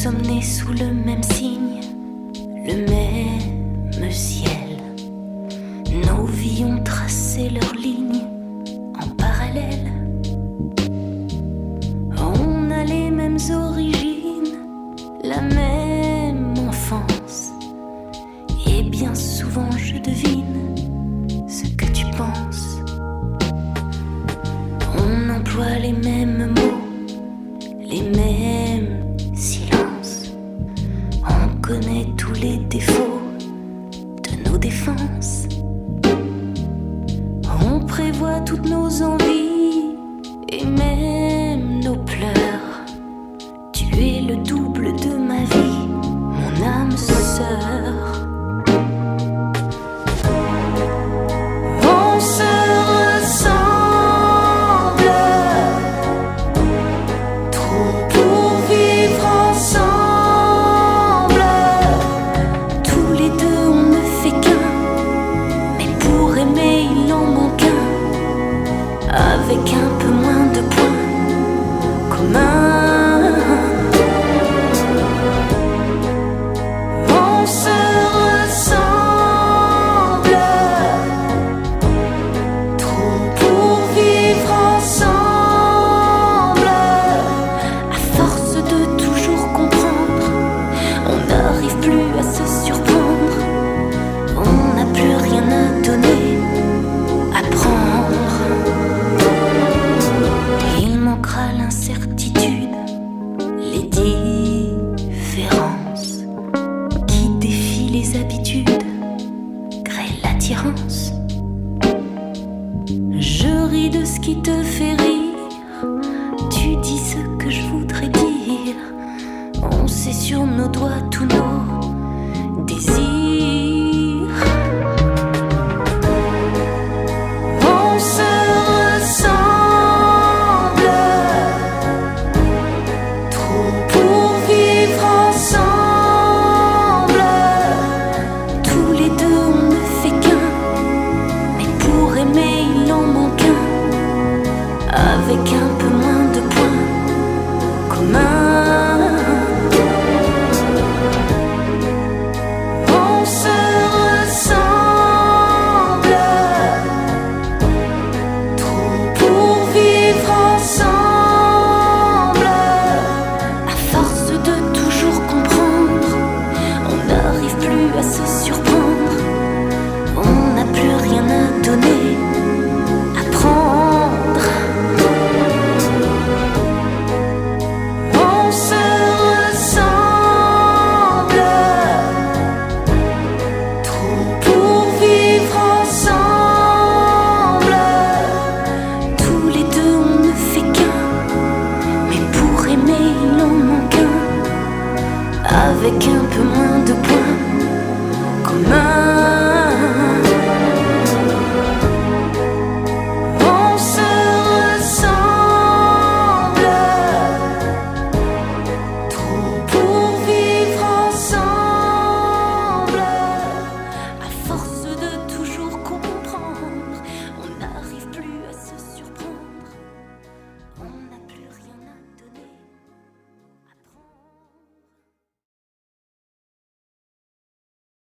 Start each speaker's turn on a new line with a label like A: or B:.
A: sommes nés sous le même signe, le même ciel. Nos vies ont tracé leurs lignes en parallèle. On a les mêmes origines, la même enfance. Et bien souvent je devine ce que tu penses. On emploie les mêmes mots, les mêmes silences. On connaît tous les défauts de nos défenses. On prévoit toutes nos envies et même nos pleurs. Tu es le double de ma vie, mon âme sœur. On se ressemble, trop pour vivre ensemble. Tous les deux on ne fait qu'un, mais pour aimer il en manque un, avec un peu moins de points communs. On se ressemble, trop pour vivre ensemble. À force de toujours comprendre, on n'arrive plus à se surprendre. On n'a plus rien à donner, à prendre. Il manquera l'incertitude, les différences qui défient les habitudes, créent l'attirance. Je ris de ce qui te fait rire, tu dis ce que je voudrais dire. On sait sur nos doigts tous nos désirs. On se ressemble, trop pour vivre ensemble. Tous les deux on ne fait qu'un, mais pour aimer il en manque un, avec un peu moins de points communs. On se ressemble, trop pour vivre ensemble. À force de toujours comprendre, on n'arrive plus à se surprendre. On n'a plus rien à donner, à prendre. On se ressemble, trop pour vivre ensemble. Tous les deux on ne fait qu'un, mais pour aimer il en manque un, avec un peu moins de points communs.